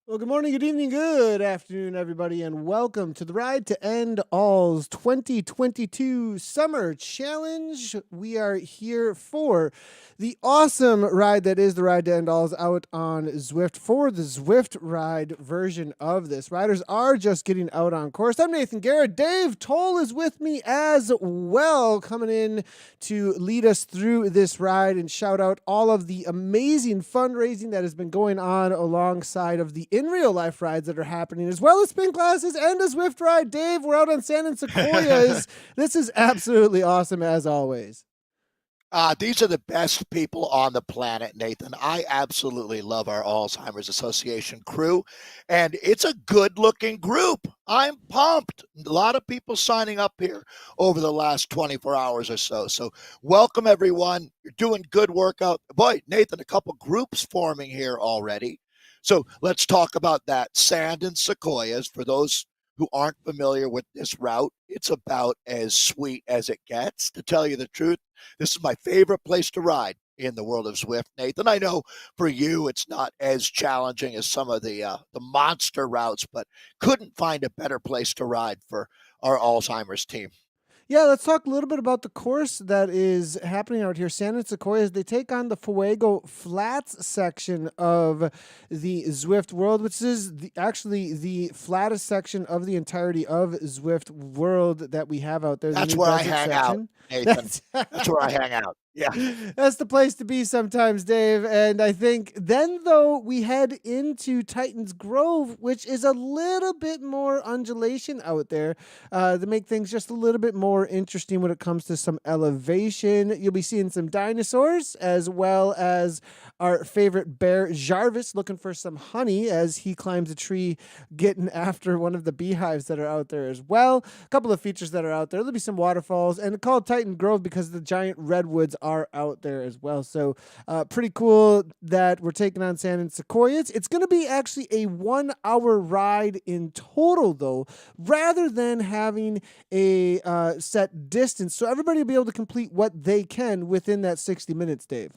Well, good morning, good evening, good afternoon, everybody, and welcome to the Ride to End All's 2022 Summer Challenge. We are here for the awesome ride that is the Ride to End All's out on Zwift for the Zwift ride version of this. Riders are just getting out on course. I'm Nathan Garrett. Dave Toll is with me as well, coming in to lead us through this ride and shout out all of the amazing fundraising that has been going on alongside of the in real life rides that are happening, as well as spin classes and a Zwift ride. Dave, we're out on San and Sequoias. This is absolutely awesome as always. These are the best people on the planet, Nathan. I absolutely love our Alzheimer's Association crew, and it's a good looking group. I'm pumped. A lot of people signing up here over the last 24 hours or so. So, welcome everyone. You're doing good work out. Boy, Nathan, a couple groups forming here already. So, let's talk about that. Sand and Sequoias, for those who aren't familiar with this route, it's about as sweet as it gets. To tell you the truth, this is my favorite place to ride in the world of Zwift, Nathan. I know for you it's not as challenging as some of the monster routes, but couldn't find a better place to ride for our Alzheimer's team. Yeah, let's talk a little bit about the course that is happening out here. San and Sequoias, they take on the Fuego Flats section of the Zwift world, which is actually the flattest section of the entirety of Zwift world that we have out there, the That's new where I desert hang out, section. Nathan. That's That's where I hang out. Yeah. That's the place to be sometimes, Dave. And I think then, though, we head into Titans Grove, which is a little bit more undulation out there to make things just a little bit more interesting when it comes to some elevation. You'll be seeing some dinosaurs as well as our favorite bear, Jarvis, looking for some honey as he climbs a tree, getting after one of the beehives that are out there as well. A couple of features that are out there. There'll be some waterfalls, and it's called Titan Grove because the giant redwoods are out there as well. So pretty cool that we're taking on San and Sequoias. It's going to be actually a 1 hour ride in total, though, rather than having a set distance. So everybody will be able to complete what they can within that 60 minutes, Dave.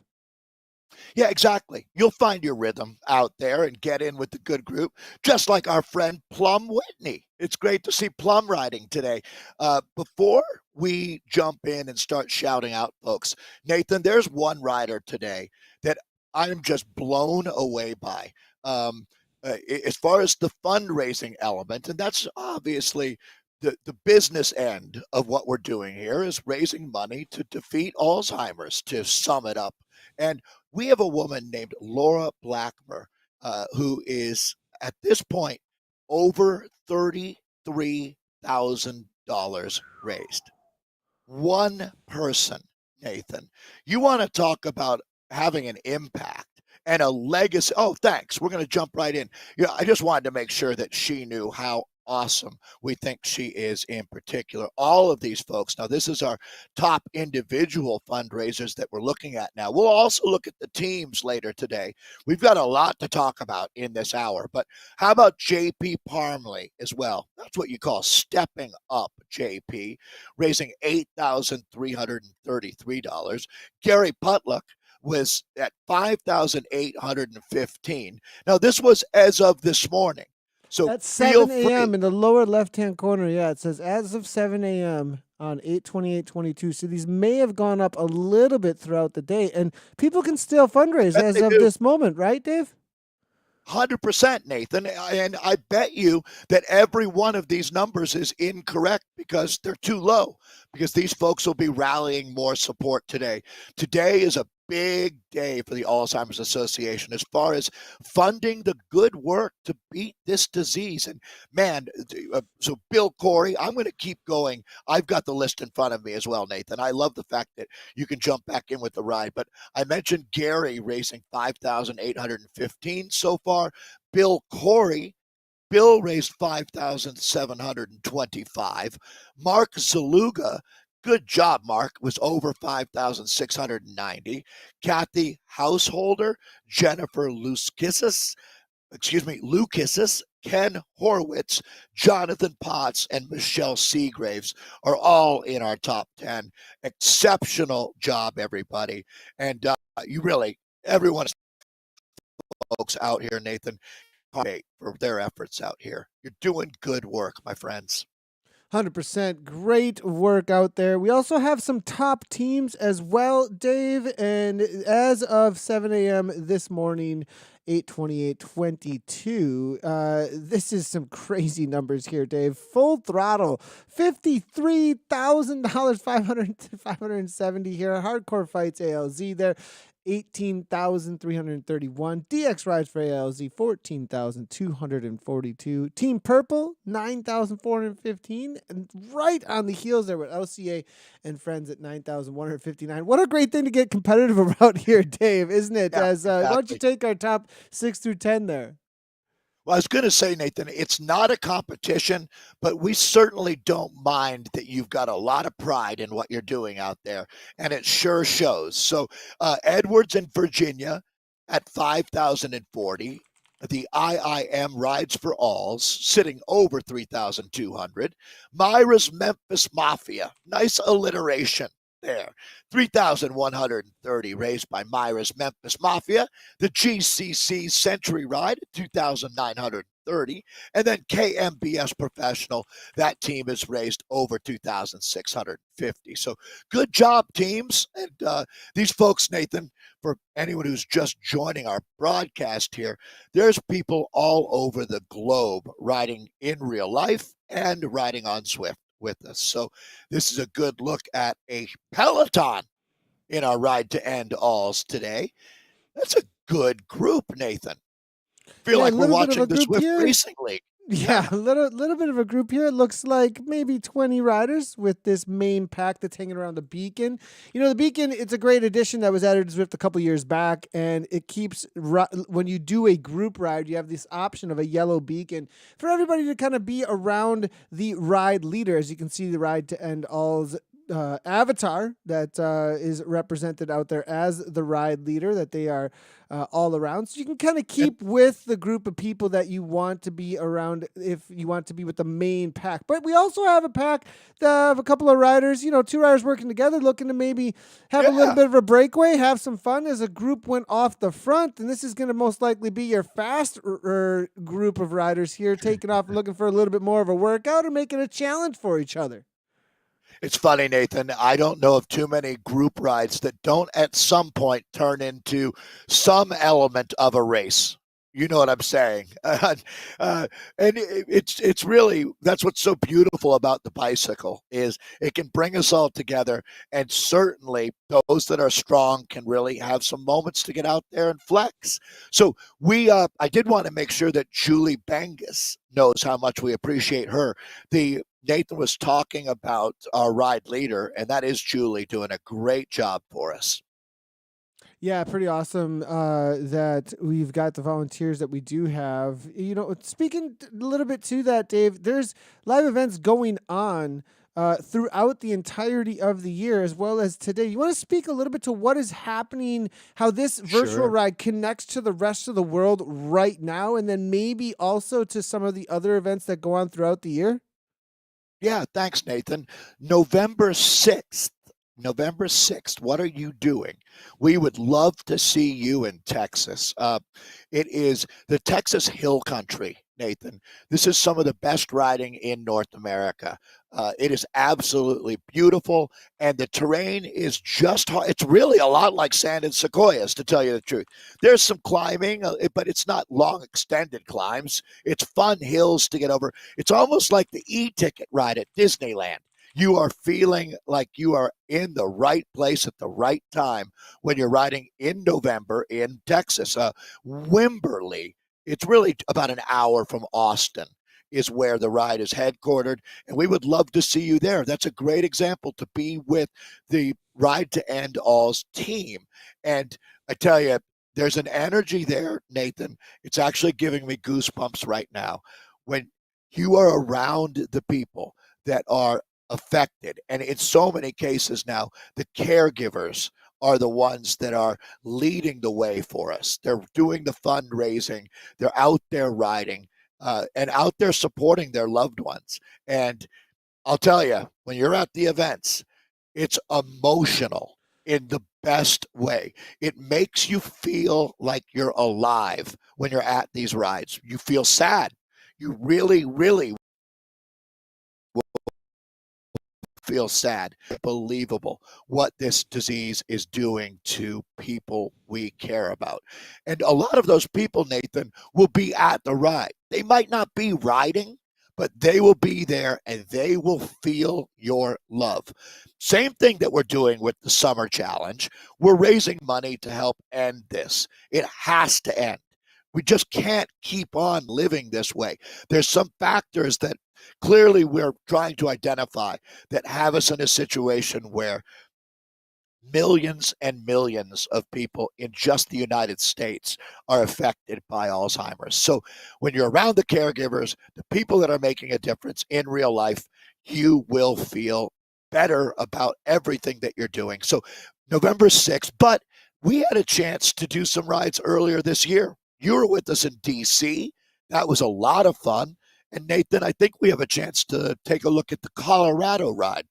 Yeah, exactly. You'll find your rhythm out there and get in with the good group, just like our friend Plum Whitney. It's great to see Plum riding today. Before we jump in and start shouting out, folks, Nathan, there's one rider today that I'm just blown away by. As far as the fundraising element, and that's obviously the business end of what we're doing here is raising money to defeat Alzheimer's, to sum it up. And we have a woman named Laura Blackmer, who is at this point over $33,000 raised. One person, Nathan. You want to talk about having an impact and a legacy. Oh, thanks. We're going to jump right in. Yeah, I just wanted to make sure that she knew how awesome we think she is in particular. All of these folks. Now, this is our top individual fundraisers that we're looking at now. We'll also look at the teams later today. We've got a lot to talk about in this hour, but how about JP Parmley as well? That's what you call stepping up, JP, raising $8,333. Gary Putluck was at 5,815. Now, this was as of this morning. So At feel 7 free. a.m. in the lower left hand corner, yeah, it says as of 7 a.m. on 8/28/22. So these may have gone up a little bit throughout the day, and people can still fundraise Bet as they of do. this moment, right, Dave? 100%, Nathan. And I bet you that every one of these numbers is incorrect because they're too low, because these folks will be rallying more support today. Today is a big day for the Alzheimer's Association as far as funding the good work to beat this disease. And man, so Bill Corey, I'm going to keep going. I've got the list in front of me as well, Nathan. I love the fact that you can jump back in with the ride. But I mentioned Gary raising 5,815 so far. Bill Corey, Bill raised 5,725. Mark Zaluga, good job, Mark, was over 5,690. Kathy Householder, Jennifer Lukisis, Ken Horwitz, Jonathan Potts, and Michelle Seagraves are all in our top 10. Exceptional job, everybody. And you really, everyone, folks out here, Nathan, for their efforts out here. You're doing good work, my friends. 100% great work out there. We also have some top teams as well, Dave. And as of 7 a.m. this morning, 8/28/22, this is some crazy numbers here, Dave. Full throttle, $53,000, 570 here. Hardcore Fights ALZ there. 18,331. DX Rides for ALZ, 14,242. Team Purple, 9,415. And right on the heels there with LCA and Friends at 9,159. What a great thing to get competitive about here, Dave, isn't it? Yeah, As Why don't you exactly. take our top 6 through 10 there? Well, I was going to say, Nathan, it's not a competition, but we certainly don't mind that you've got a lot of pride in what you're doing out there, and it sure shows. So, Edwards in Virginia at 5,040. The IIM Rides for Alls sitting over 3,200. Myra's Memphis Mafia, nice alliteration there. 3,130 raised by Myra's Memphis Mafia. The GCC Century Ride, 2,930. And then KMBS Professional, that team has raised over 2,650. So good job, teams. And these folks, Nathan, for anyone who's just joining our broadcast here, there's people all over the globe riding in real life and riding on Zwift with us. So this is a good look at a peloton in our ride to end alls today. That's a good group, Nathan. Feel Yeah, a like we're little bit of watching a the group Swift here. Racing League. Yeah, Yeah, a little bit of a group here. It looks like maybe 20 riders with this main pack that's hanging around the beacon. You know, the beacon, it's a great addition that was added to Zwift a couple years back, and it keeps when you do a group ride, you have this option of a yellow beacon for everybody to kind of be around the ride leader. As you can see, the ride to end all's avatar that is represented out there as the ride leader that they are all around. So you can kind of and keep with the group of people that you want to be around if you want to be with the main pack. But we also have a pack of a couple of riders, you know, 2 riders working together, looking to maybe have a little yeah, bit of a breakaway, have some fun as a group went off the front. And this is going to most likely be your fast group of riders here, taking off and looking for a little bit more of a workout or making a challenge for each other. it's funny, Nathan. I don't know of too many group rides that don't at some point turn into some element of a race. You know what I'm saying? And it's really that's what's so beautiful about the bicycle is it can bring us all together, and certainly those that are strong can really have some moments to get out there and flex. So I did want to make sure that Julie Bangus knows how much we appreciate her. The Nathan was talking about our ride leader, and that is Julie doing a great job for us. Yeah, pretty awesome that we've got the volunteers that we do have. You know, speaking a little bit to that, Dave, there's live events going on throughout the entirety of the year as well as today. You want to speak a little bit to what is happening, how this virtual Sure. ride connects to the rest of the world right now, and then maybe also to some of the other events that go on throughout the year? Yeah, thanks, Nathan. November 6th. November 6th. What are you doing? We would love to see you in Texas. It is the Texas Hill Country, Nathan. This is some of the best riding in North America. It is absolutely beautiful, and the terrain is just hard. It's really a lot like Sand and Sequoias, to tell you the truth. There's some climbing, but it's not long, extended climbs. It's fun hills to get over. It's almost like the e-ticket ride at Disneyland. You are feeling like you are in the right place at the right time when you're riding in November in Texas. Wimberley, it's really about an hour from Austin, is where the ride is headquartered. And we would love to see you there. That's a great example to be with the Ride to End All's team. And I tell you, there's an energy there, Nathan. It's actually giving me goosebumps right now. When you are around the people that are affected, and in so many cases now, the caregivers are the ones that are leading the way for us. They're doing the fundraising, they're out there riding, and out there supporting their loved ones. And I'll tell you, when you're at the events, it's emotional. in the best way. It makes you feel like you're alive when you're at these rides. You feel sad. You really, really feel sad. Believable what this disease is doing to people we care about. And a lot of those people, Nathan, will be at the ride. They might not be riding, but they will be there and they will feel your love. Same thing that we're doing with the summer challenge. We're raising money to help end this. It has to end. We just can't keep on living this way. There's some factors that clearly we're trying to identify that have us in a situation where millions and millions of people in just the United States are affected by Alzheimer's. So when you're around the caregivers, the people that are making a difference in real life, you will feel better about everything that you're doing. So November 6th, but we had a chance to do some rides earlier this year. You were with us in DC. That was a lot of fun. And Nathan, I think we have a chance to take a look at the Colorado ride.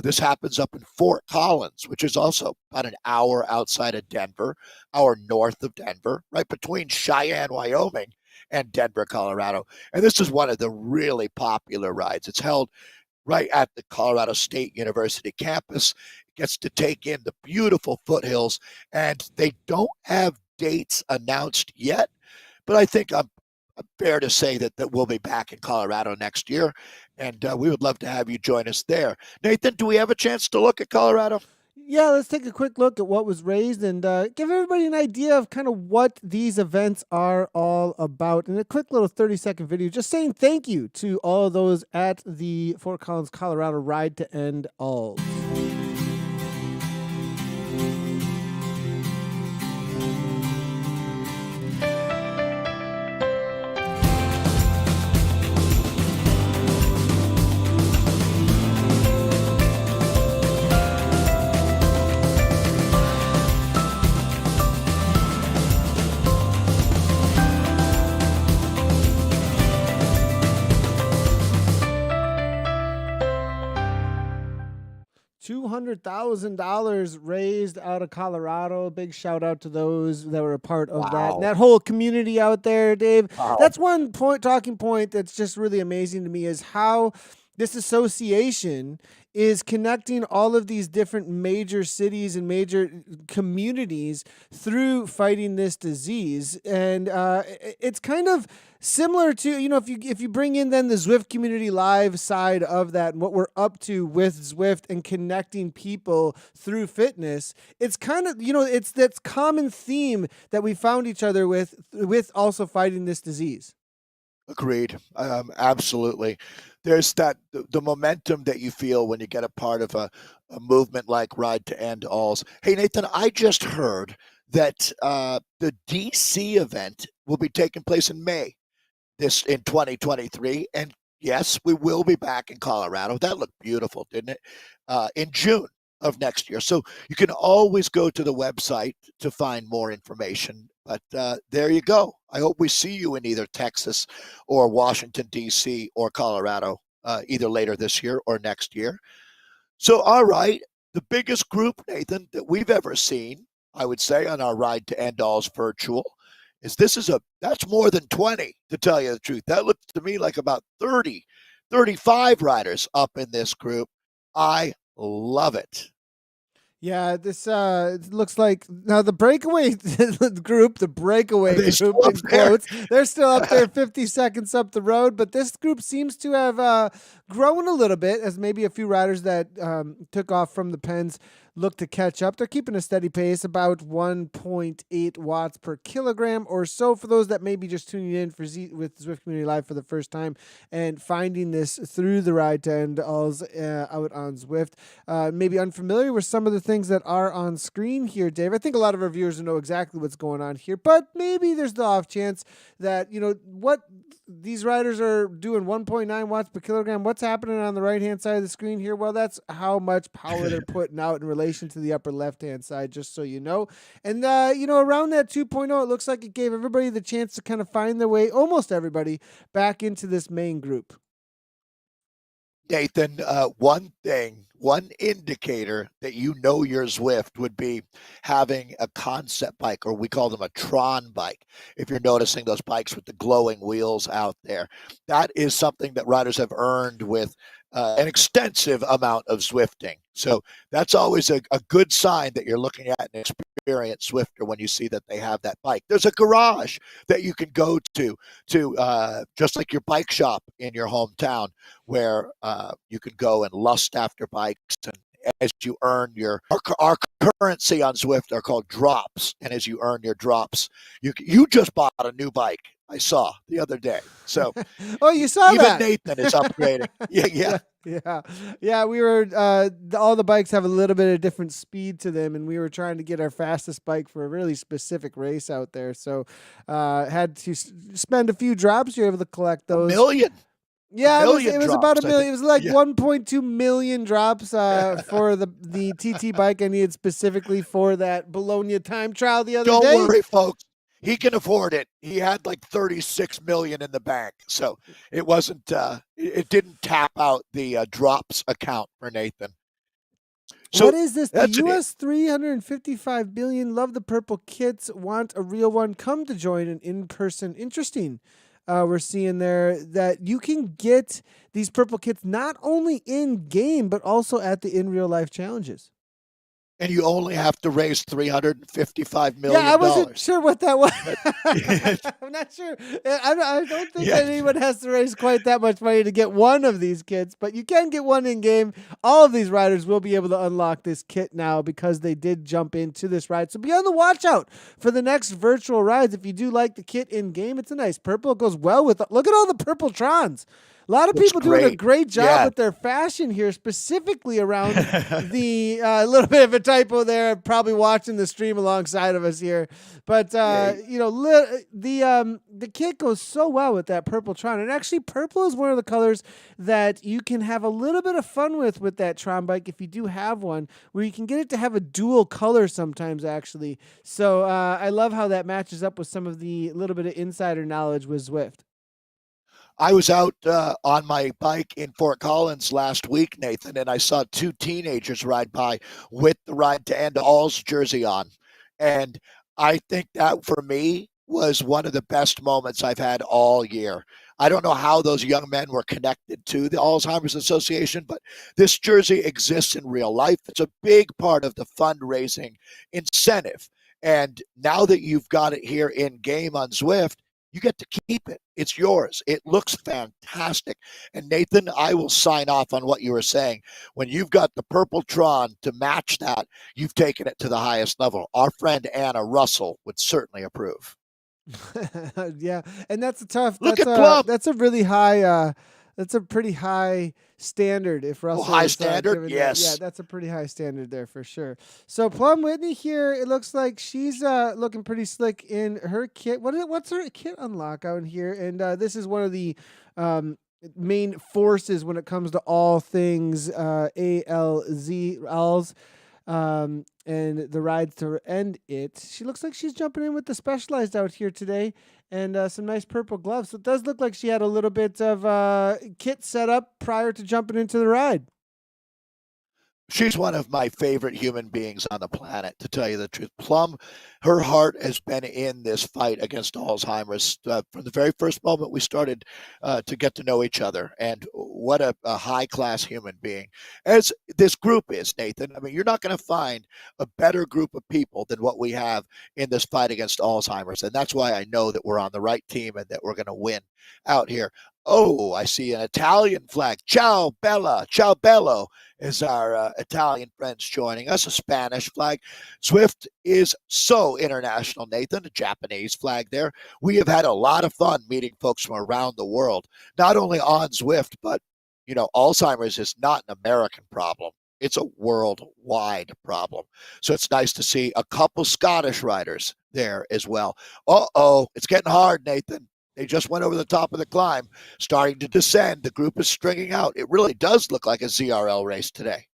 This happens up in Fort Collins, which is also about an hour outside of Denver, hour north of Denver, right between Cheyenne, Wyoming, and Denver, Colorado. And this is one of the really popular rides. It's held right at the Colorado State University campus. It gets to take in the beautiful foothills, and they don't have dates announced yet, but I think I'm fair to say that we'll be back in Colorado next year, and we would love to have you join us there. Nathan, do we have a chance to look at Colorado? Yeah, let's take a quick look at what was raised and give everybody an idea of kind of what these events are all about. In a quick little 30-second video, just saying thank you to all those at the Fort Collins, Colorado Ride to End ALZ. $200,000 raised out of Colorado. Big shout out to those that were a part of that. And Wow. that whole community out there, Dave. Wow. That's one talking point that's just really amazing to me is how this association is connecting all of these different major cities and major communities through fighting this disease. And it's kind of similar to, if you bring in then the Zwift community live side of that and what we're up to with Zwift and connecting people through fitness, it's kind of, it's that common theme that we found each other with also fighting this disease. Agreed. Absolutely. There's the momentum that you feel when you get a part of a movement like Ride to End Alls. Hey, Nathan, I just heard that the DC event will be taking place in May, this in 2023. And yes, we will be back in Colorado. That looked beautiful, didn't it? In June of next year. So you can always go to the website to find more information. But there you go. I hope we see you in either Texas or Washington, D.C. or Colorado, either later this year or next year. So, all right, the biggest group, Nathan, that we've ever seen, I would say, on our Ride to End Alls virtual that's more than 20, to tell you the truth. That looks to me like about 30, 35 riders up in this group. I love it. Yeah, this it looks like now the breakaway group, the breakaway Are they group still up in there? quotes, they're still up there 50 seconds up the road, but this group seems to have grown a little bit as maybe a few riders that took off from the pens look to catch up. They're keeping a steady pace, about 1.8 watts per kilogram or so for those that may be just tuning in with Zwift Community Live for the first time and finding this through the Ride to End Alls out on Zwift. Maybe unfamiliar with some of the things that are on screen here, Dave. I think a lot of our viewers know exactly what's going on here, but maybe there's the off chance that, what these riders are doing 1.9 watts per kilogram. What's happening on the right-hand side of the screen here? Well, that's how much power they're putting out in relation to the upper left-hand side, just so you know. And, around that 2.0, it looks like it gave everybody the chance to kind of find their way, almost everybody, back into this main group. Nathan, one indicator that you know you're Zwift would be having a concept bike, or we call them a Tron bike. If you're noticing those bikes with the glowing wheels out there, that is something that riders have earned with an extensive amount of Zwifting. So that's always a good sign that you're looking at an experienced Zwifter when you see that they have that bike. There's a garage that you can go to just like your bike shop in your hometown where you can go and lust after bikes. And as you earn our currency on Zwift are called drops, and as you earn your drops, you just bought a new bike. I saw the other day. So Oh, you saw even that. Nathan is upgrading. Yeah, yeah. Yeah, yeah, yeah. We were all the bikes have a little bit of different speed to them, and we were trying to get our fastest bike for a really specific race out there. So, had to spend a few drops. You're able to collect A those. million, a Yeah, million it was about a drops, I million. think. It was like Yeah. 1.2 million drops for the TT bike I needed specifically for that Bologna time trial the other Don't day. worry, folks. He can afford it. He had like 36 million in the bank, so it wasn't. It didn't tap out the drops account for Nathan. What So is this? The that's an US 355 billion love the purple kits, want a real one, come to join an in-person. Interesting. We're seeing there that you can get these purple kits not only in game but also at the in real life challenges. and you only have to raise $355 Yeah, I million wasn't dollars. sure what that was. That, I'm not sure. I don't think yeah, that anyone has to raise quite that much money to get one of these kits, but you can get one in game. All of these riders will be able to unlock this kit now because they did jump into this ride. So be on the watch out for the next virtual rides. If you do like the kit in game, it's a nice purple. It goes well with. Look at all the purple Trons. A lot of looks people doing a great. great job Yeah. with their fashion here, specifically around the little bit of a typo there. Probably watching the stream alongside of us here, but Yeah. the kit goes so well with that purple Tron, and actually, purple is one of the colors that you can have a little bit of fun with that Tron bike if you do have one, where you can get it to have a dual color sometimes actually. So I love how that matches up with some of the little bit of insider knowledge with Zwift. I was out on my bike in Fort Collins last week, Nathan, and I saw two teenagers ride by with the Ride to End All's jersey on. And I think that for me was one of the best moments I've had all year. I don't know how those young men were connected to the Alzheimer's Association, but this jersey exists in real life. It's a big part of the fundraising incentive. And now that you've got it here in game on Zwift, you get to keep it. It's yours. It looks fantastic. And Nathan, I will sign off on what you were saying. When you've got the purple Tron to match that, you've taken it to the highest level. Our friend Anna Russell would certainly approve. Yeah, and that's a tough. Look at Plum. That's a really high. That's a pretty high standard. If Oh, Russell high is standard? given that, yeah, Yes. that's a pretty high standard there for sure. So Plum Whitney here, it looks like she's looking pretty slick in her kit. What's her kit unlock out here? And this is one of the main forces when it comes to all things ALZ. And the ride to end it. She looks like she's jumping in with the Specialized out here today, and some nice purple gloves. So it does look like she had a little bit of kit set up prior to jumping into the ride. She's one of my favorite human beings on the planet, to tell you the truth. Plum, her heart has been in this fight against Alzheimer's from the very first moment we started to get to know each other. And what a high class human being, as this group is, Nathan. I mean, you're not going to find a better group of people than what we have in this fight against Alzheimer's. And that's why I know that we're on the right team and that we're going to win out here. Oh, I see an Italian flag. Ciao, Bella. Ciao, Bello is our Italian friends joining us, a Spanish flag. Zwift is so international, Nathan, a Japanese flag there. We have had a lot of fun meeting folks from around the world, not only on Zwift, but, you know, Alzheimer's is not an American problem. It's a worldwide problem. So it's nice to see a couple Scottish riders there as well. Uh-oh, it's getting hard, Nathan. They just went over the top of the climb, starting to descend. The group is stringing out. It really does look like a ZRL race today.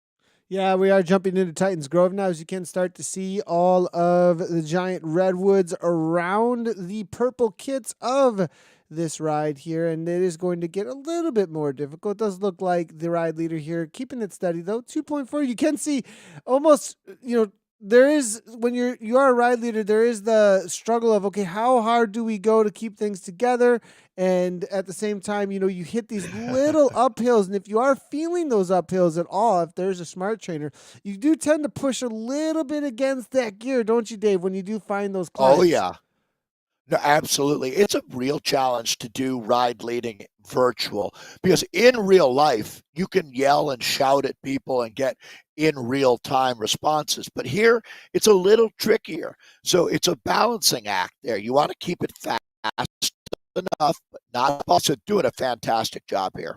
Yeah, we are jumping into Titans Grove now, as you can start to see all of the giant redwoods around the purple kits of this ride here, and it is going to get a little bit more difficult. It does look like the ride leader here keeping it steady though. 2.4. You can see almost, there is, when you are a ride leader, there is the struggle of, okay, how hard do we go to keep things together, and at the same time, you hit these little uphills, and if you are feeling those uphills at all, if there's a smart trainer, you do tend to push a little bit against that gear, don't you, Dave, when you do find those Oh, climbs? yeah. No, absolutely. It's a real challenge to do ride leading virtual because in real life, you can yell and shout at people and get in real time responses. But here, it's a little trickier. So it's a balancing act there. You want to keep it fast enough, but not also doing a fantastic job here.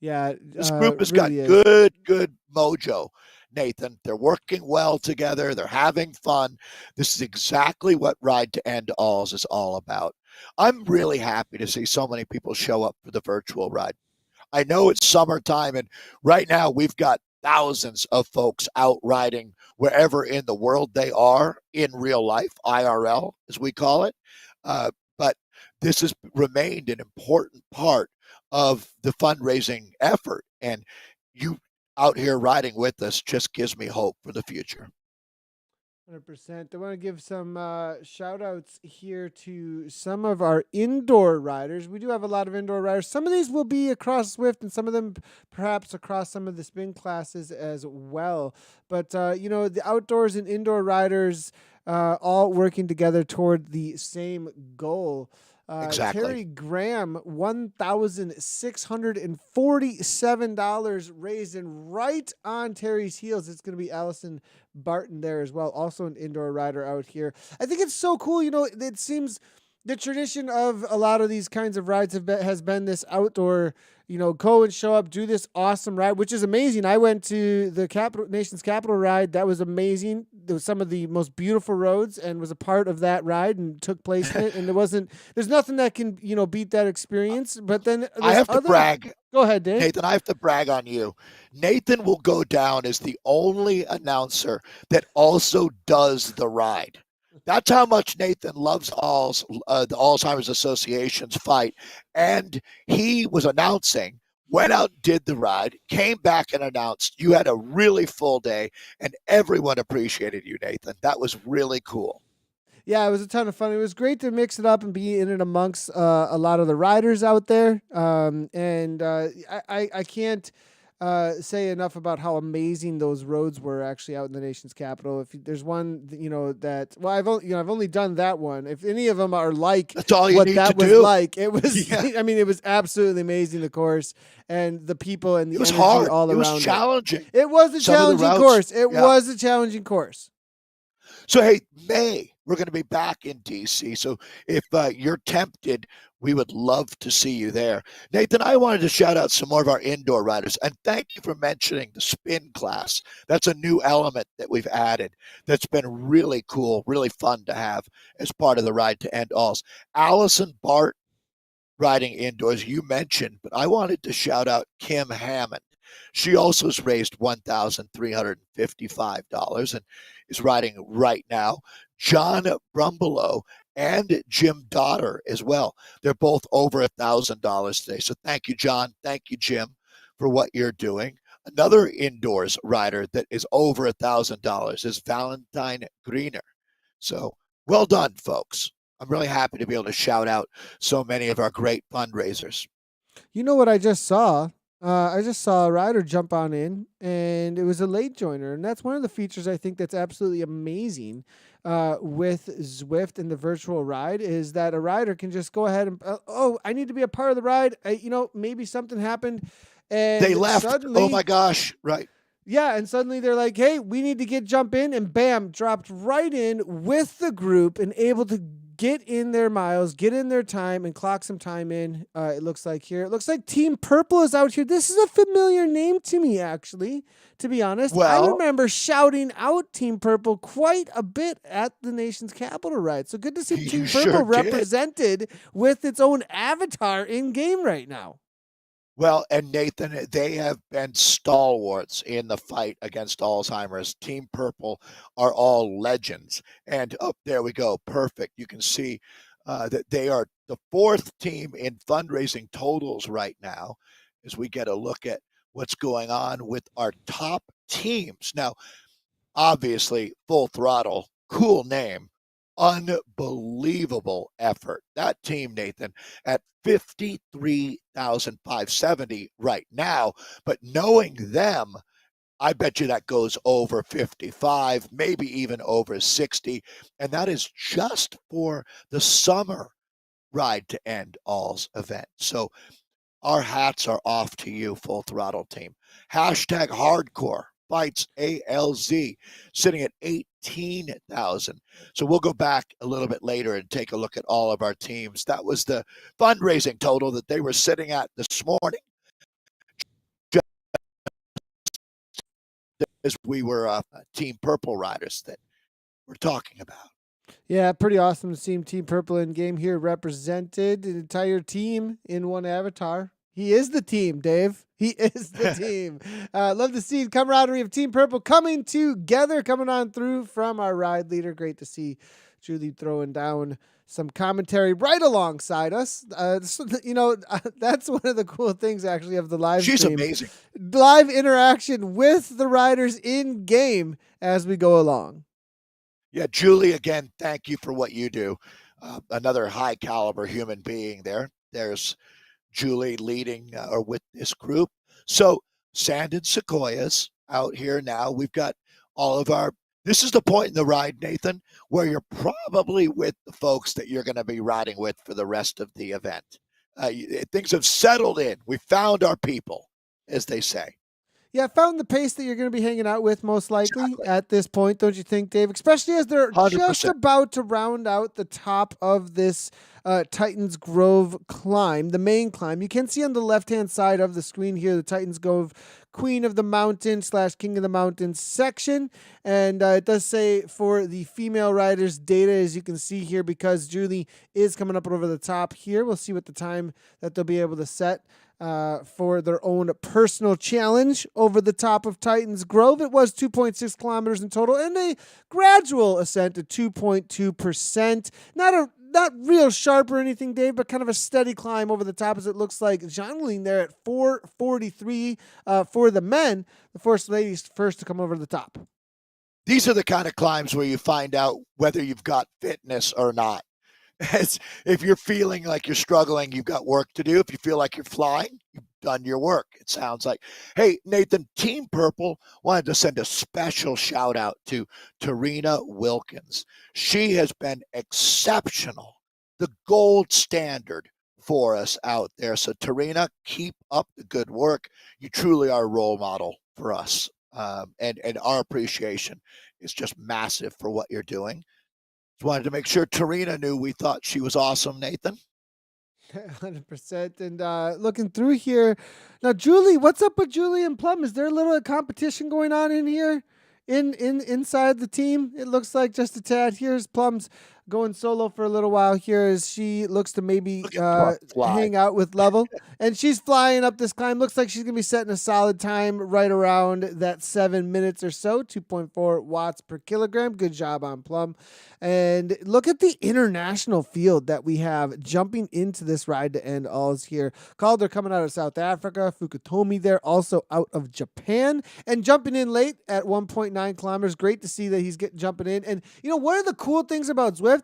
Yeah, This group has got really is. good mojo, Nathan. They're working well together. They're having fun. This is exactly what Ride to End Alls is all about. I'm really happy to see so many people show up for the virtual ride. I know it's summertime, and right now we've got thousands of folks out riding wherever in the world they are in real life, IRL, as we call it. But this has remained an important part of the fundraising effort. And you out here riding with us just gives me hope for the future. 100%. I want to give some shout outs here to some of our indoor riders. We do have a lot of indoor riders. Some of these will be across Swift, and some of them perhaps across some of the spin classes as well. But, the outdoors and indoor riders all working together toward the same goal. Exactly. Terry Graham, $1,647 raised, and right on Terry's heels, it's going to be Allison Barton there as well, also an indoor rider out here. I think it's so cool. It seems the tradition of a lot of these kinds of rides has been this outdoor, go and show up, do this awesome ride, which is amazing. I went to the nation's capital ride. That was amazing. There was some of the most beautiful roads, and was a part of that ride and took place in it. And there's nothing that can, beat that experience. But then I there's have to other, brag, go ahead, Dave. Nathan, I have to brag on you. Nathan will go down as the only announcer that also does the ride. That's how much Nathan loves the Alzheimer's Association's fight. And he was announcing, went out and did the ride, came back and announced. You had a really full day, and everyone appreciated you, Nathan. That was really cool. Yeah, it was a ton of fun. It was great to mix it up and be in it amongst a lot of the riders out there. And I can't say enough about how amazing those roads were actually out in the nation's capital. If there's one, that, well, I've only done that one. If any of them are like That's all you what need to that was do. like, it was. Yeah. I mean, it was absolutely amazing. The course and the people and It the was energy hard. all It was around it. challenging. It was a Some of the challenging routes. course. It Yeah. was a challenging course. So, hey, May, we're going to be back in DC. So, if you're tempted, we would love to see you there. Nathan, I wanted to shout out some more of our indoor riders. And thank you for mentioning the spin class. That's a new element that we've added that's been really cool, really fun to have as part of the Ride to End Alls. Allison Bart riding indoors, you mentioned, but I wanted to shout out Kim Hammond. She also has raised $1,355 and is riding right now. John Brumbelow and Jim Dotter as well. They're both over $1,000 today. So thank you, John. Thank you, Jim, for what you're doing. Another indoors rider that is over $1,000 is Valentine Greener. So well done, folks. I'm really happy to be able to shout out so many of our great fundraisers. You know what I just saw? I just saw a rider jump on in, and it was a late joiner, and that's one of the features I think that's absolutely amazing with Zwift and the virtual ride is that a rider can just go ahead and oh, I need to be a part of the ride. Maybe something happened, They and left. Oh suddenly, my gosh. Right. yeah, and suddenly they're like, "Hey, we need to jump in," and bam, dropped right in with the group and able to get in their miles, get in their time, and clock some time in. It looks like here. It looks like Team Purple is out here. This is a familiar name to me, actually. To be honest, I Well, remember shouting out Team Purple quite a bit at the nation's capital ride. So good to see you Team sure Purple did. represented with its own avatar in game right now. Well, and Nathan, they have been stalwarts in the fight against Alzheimer's. Team Purple are all legends. And up there we go. Perfect. You can see that they are the fourth team in fundraising totals right now as we get a look at what's going on with our top teams. Now, obviously, Full Throttle, cool name, unbelievable effort. That team, Nathan, at 53,570 right now, but knowing them, I bet you that goes over 55, maybe even over 60. And that is just for the summer Ride to End All's event. So our hats are off to you, Full Throttle team. Hashtag hardcore fights ALZ sitting at 18,000. So we'll go back a little bit later and take a look at all of our teams. That was the fundraising total that they were sitting at this morning as we were Team Purple riders that we're talking about. Yeah, pretty awesome to see Team Purple in game here represented, an entire team in one avatar. He is the team, Dave. He is the team. Love to see the camaraderie of Team Purple coming together, coming on through from our ride leader. Great to see Julie throwing down some commentary right alongside us. That's one of the cool things actually of the live She's stream. amazing. Live interaction with the riders in game as we go along. Yeah, Julie, again, thank you for what you do. Another high caliber human being there. There's Julie leading or with this group. So Sand and Sequoias out here now. We've got all of our, this is the point in the ride, Nathan, where you're probably with the folks that you're going to be riding with for the rest of the event. Things have settled in. We found our people, as they say. Yeah, found the pace that you're going to be hanging out with most likely Exactly. at this point, don't you think, Dave? Especially as they're 100%. just about to round out the top of this Titans Grove climb, the main climb. You can see on the left-hand side of the screen here the Titans Grove Queen of the Mountain / King of the Mountain section. And it does say for the female riders data, as you can see here, because Julie is coming up over the top here. We'll see what the time that they'll be able to set for their own personal challenge over the top of Titans Grove. It was 2.6 kilometers in total and a gradual ascent of 2.2%. Not real sharp or anything, Dave, but kind of a steady climb over the top as it looks like. Jean there at 4:43 for the men. The first ladies first to come over the top. These are the kind of climbs where you find out whether you've got fitness or not. If you're feeling like you're struggling, you've got work to do. If you feel like you're flying, you've done your work, it sounds like. Hey, Nathan, Team Purple wanted to send a special shout out to Tarina Wilkins. She has been exceptional, the gold standard for us out there. So, Tarina, keep up the good work. You truly are a role model for us. And our appreciation is just massive for what you're doing. Just wanted to make sure Tarina knew we thought she was awesome, Nathan. 100%. And looking through here now, Julie, what's up with Julie and Plum? Is there a little competition going on in here inside the team? It looks like just a tad. Here's Plum's going solo for a little while here as she looks to maybe hang out with Level. And she's flying up this climb. Looks like she's going to be setting a solid time right around that 7 minutes or so, 2.4 watts per kilogram. Good job on Plum. And look at the international field that we have jumping into this Ride to End Alls here. Calder coming out of South Africa. Fukutomi there, also out of Japan. And jumping in late at 1.9 kilometers. Great to see that he's jumping in. And, you know, one of the cool things about Zwift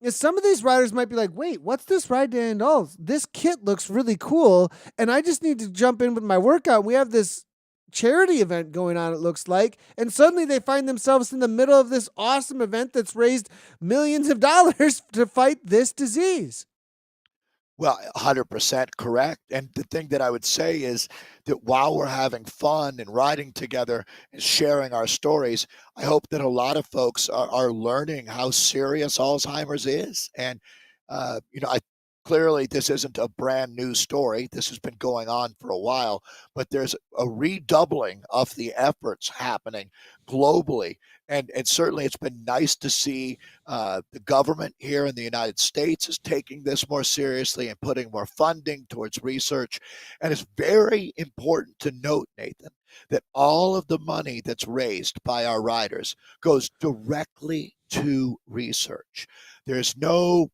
is some of these riders might be like, wait, what's this Ride to End Alls? This kit looks really cool, and I just need to jump in with my workout. We have this charity event going on, it looks like, and suddenly they find themselves in the middle of this awesome event that's raised millions of dollars to fight this disease. Well, 100% correct. And the thing that I would say is that while we're having fun and riding together and sharing our stories, I hope that a lot of folks are learning how serious Alzheimer's is. And, clearly this isn't a brand new story. This has been going on for a while, but there's a redoubling of the efforts happening globally. And certainly it's been nice to see the government here in the United States is taking this more seriously and putting more funding towards research. And it's very important to note, Nathan, that all of the money that's raised by our riders goes directly to research. There's no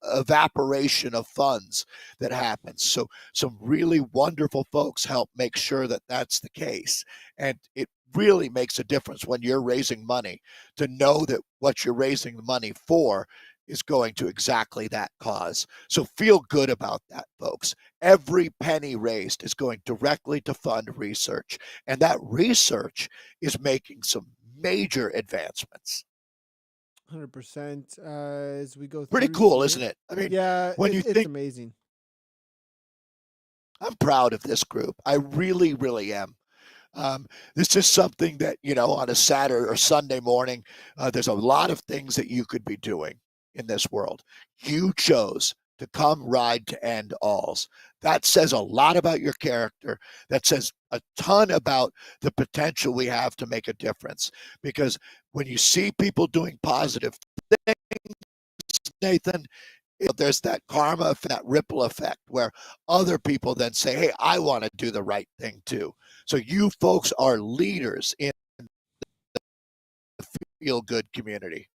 evaporation of funds that happens. So some really wonderful folks help make sure that that's the case, and it really makes a difference when you're raising money to know that what you're raising the money for is going to exactly that cause. So feel good about that, folks. Every penny raised is going directly to fund research, and that research is making some major advancements. 100%. As we go Pretty through cool, isn't here. it? I mean, Yeah, when you it's think, amazing. I'm proud of this group. I really, really am. This is something that, on a Saturday or Sunday morning, there's a lot of things that you could be doing in this world. You chose to come ride to end alls. That says a lot about your character. That says a ton about the potential we have to make a difference. Because when you see people doing positive things, Nathan, there's that karma, that ripple effect where other people then say, hey, I want to do the right thing too. So you folks are leaders in the feel good community.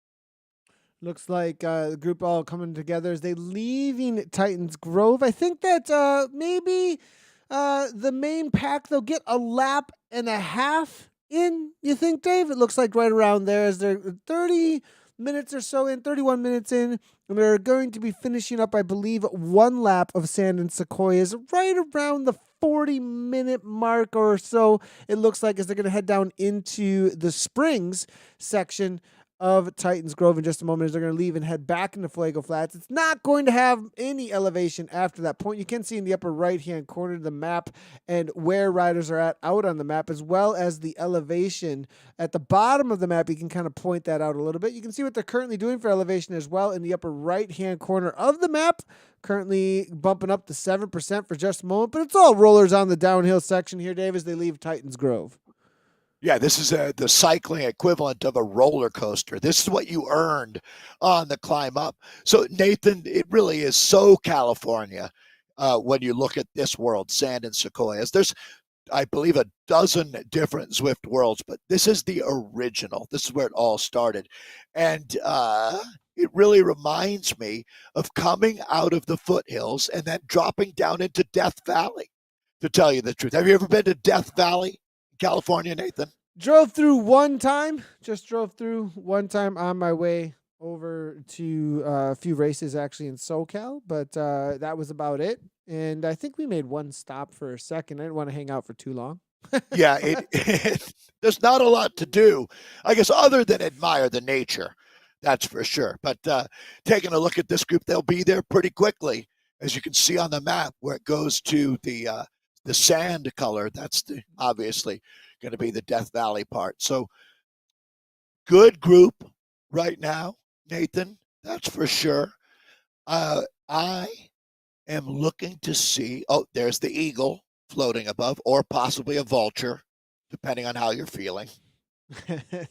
Looks like the group all coming together as they leaving Titans Grove. I think that maybe the main pack they'll get a lap and a half in. You think, Dave? It looks like right around there as they're 30 minutes or so in, 31 minutes in, and they're going to be finishing up, I believe, one lap of Sand and Sequoias right around the 40-minute mark or so. It looks like as they're going to head down into the Springs section of Titans Grove in just a moment as they're going to leave and head back into Flago Flats. It's not going to have any elevation after that point. You can see in the upper right-hand corner of the map and where riders are at out on the map, as well as the elevation at the bottom of the map. You can kind of point that out a little bit. You can see what they're currently doing for elevation as well in the upper right-hand corner of the map. Currently bumping up to 7% for just a moment, but it's all rollers on the downhill section here, Dave, as they leave Titans Grove. Yeah, this is the cycling equivalent of a roller coaster. This is what you earned on the climb up. So, Nathan, it really is so California when you look at this world, Sand and Sequoias. There's, I believe, a dozen different Zwift worlds, but this is the original. This is where it all started. And it really reminds me of coming out of the foothills and then dropping down into Death Valley, to tell you the truth. Have you ever been to Death Valley, California, Nathan? Drove through one time, just drove through one time on my way over to a few races actually in SoCal, but that was about it. And I think we made one stop for a second. I didn't want to hang out for too long. Yeah, there's not a lot to do, I guess, other than admire the nature. That's for sure. But taking a look at this group, they'll be there pretty quickly, as you can see on the map where it goes to the sand color. That's obviously going to be the Death Valley part. So good group right now, Nathan. That's for sure. I am looking to see. Oh, there's the eagle floating above, or possibly a vulture, depending on how you're feeling.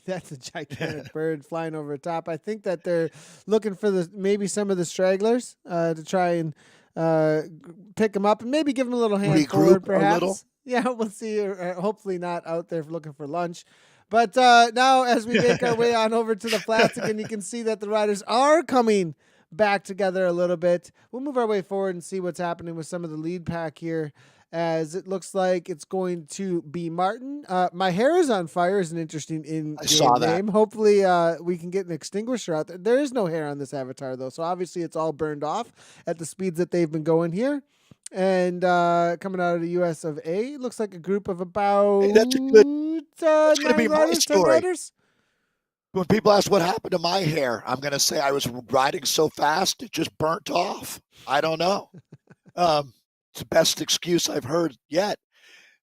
That's a gigantic bird flying over the top. I think that they're looking for maybe some of the stragglers to try and pick them up and maybe give them a little hand forward, Regroup a little. perhaps. Yeah, we'll see. Hopefully not out there looking for lunch. But now, as we make our way on over to the flats again, you can see that the riders are coming back together a little bit. We'll move our way forward and see what's happening with some of the lead pack here, as it looks like it's going to be Martin. My hair is on fire is an interesting in-game name. Hopefully we can get an extinguisher out there. There is no hair on this avatar, though, so obviously it's all burned off at the speeds that they've been going here. And coming out of the US of A, looks like a group of about Hey, that's going to 9 be my riders, 10 story. riders. When people ask what happened to my hair, I'm going to say I was riding so fast it just burnt off. I don't know. It's the best excuse I've heard yet.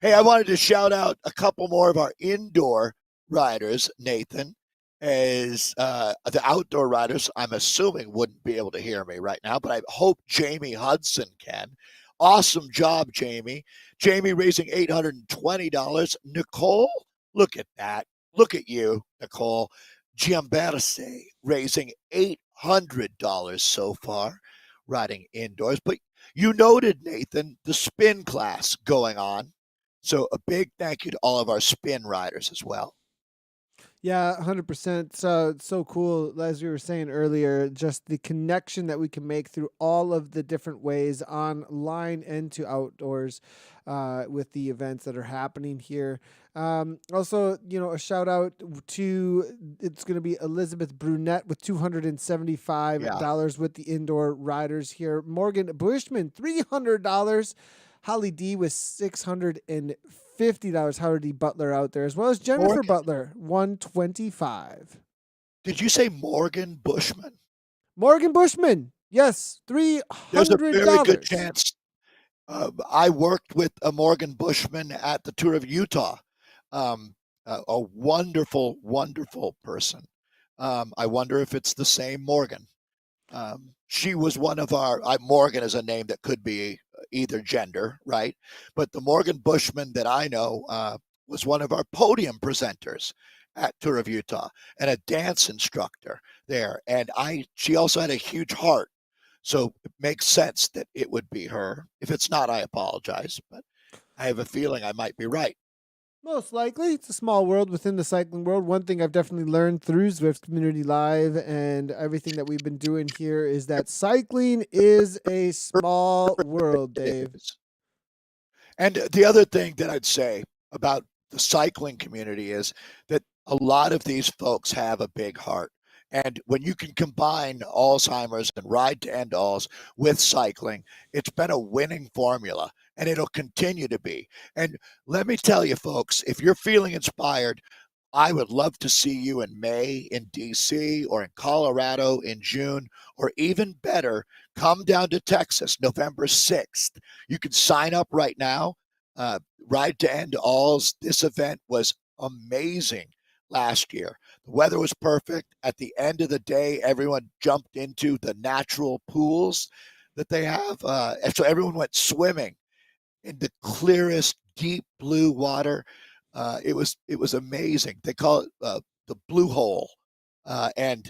Hey, I wanted to shout out a couple more of our indoor riders, Nathan, as the outdoor riders, I'm assuming, wouldn't be able to hear me right now, but I hope Jamie Hudson can. Awesome job, Jamie. Jamie raising $820. Nicole, look at that. Look at you, Nicole. Giamberse raising $800 so far, riding indoors. But you noted, Nathan, the spin class going on. So a big thank you to all of our spin riders as well. Yeah, 100%. So it's so cool, as we were saying earlier, just the connection that we can make through all of the different ways online and to outdoors with the events that are happening here. Also, a shout out to it's going to be Elizabeth Brunette with Yeah. $275 with the indoor riders here. Morgan Bushman, $300. Holly D with $650. Howard D. Butler out there, as well as Jennifer Morgan, Butler, 125. did you say Morgan Bushman? Morgan Bushman, yes, There's a very good $300. chance. I worked with a Morgan Bushman at the tour of Utah. A wonderful, wonderful person. I wonder if it's the same Morgan. She was one of our Morgan is a name that could be either gender, right? But the Morgan Bushman that I know was one of our podium presenters at Tour of Utah and a dance instructor there. And she also had a huge heart. So it makes sense that it would be her. If it's not, I apologize, but I have a feeling I might be right. Most likely, it's a small world within the cycling world. One thing I've definitely learned through Zwift Community Live and everything that we've been doing here is that cycling is a small world, It Dave. is. And the other thing that I'd say about the cycling community is that a lot of these folks have a big heart. And when you can combine Alzheimer's and ride to end alls with cycling, it's been a winning formula and it'll continue to be. And let me tell you, folks, if you're feeling inspired, I would love to see you in May in DC or in Colorado in June, or even better, come down to Texas November 6th. You can sign up right now. Ride to End Alls. This event was amazing last year. The weather was perfect. At the end of the day, everyone jumped into the natural pools that they have. And so everyone went swimming in the clearest, deep blue water. It was amazing. They call it the blue hole, and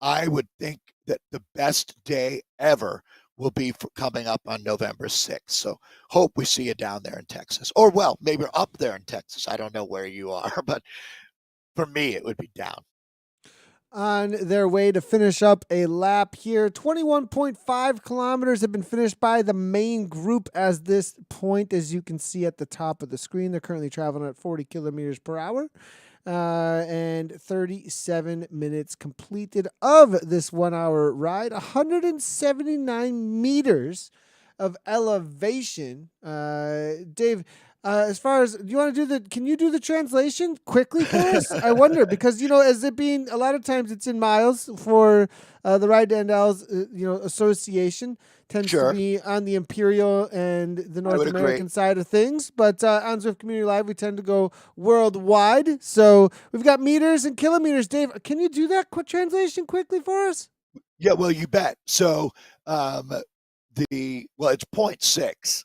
I would think that the best day ever will be coming up on November 6th. So hope we see you down there in Texas, or well, maybe up there in Texas. I don't know where you are, but for me, it would be down. On their way to finish up a lap here. 21.5 kilometers have been finished by the main group as this point, as you can see at the top of the screen. They're currently traveling at 40 kilometers per hour. And 37 minutes completed of this 1 hour ride. 179 meters of elevation. Dave, as far as do you want to can you do the translation quickly for us? I wonder because as it being a lot of times it's in miles for the Ride to End Alls, association tends to Sure, be on the Imperial and the I North would agree. American side of things, but on Zwift Community Live we tend to go worldwide. So we've got meters and kilometers. Dave, can you do that quick translation quickly for us? Yeah, well, you bet. So um, it's point 0.6.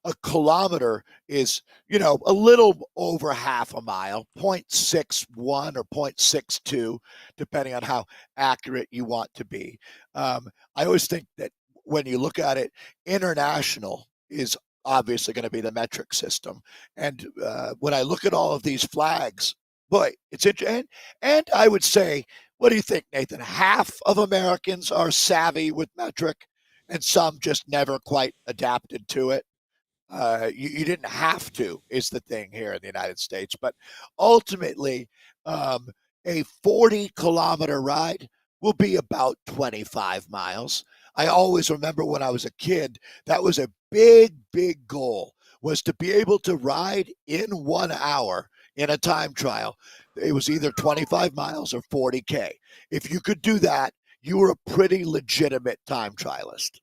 A kilometer is a little over half a mile, 0.61 or 0.62, depending on how accurate you want to be. I always think that when you look at it, international is obviously going to be the metric system. And when I look at all of these flags, boy, it's interesting. And I would say, what do you think, Nathan? Half of Americans are savvy with metric, and some just never quite adapted to it. You didn't have to, is the thing here in the United States. But ultimately, um, a 40-kilometer ride will be about 25 miles. I always remember when I was a kid, that was a big, big goal, was to be able to ride in 1 hour in a time trial. It was either 25 miles or 40K. If you could do that, you were a pretty legitimate time trialist.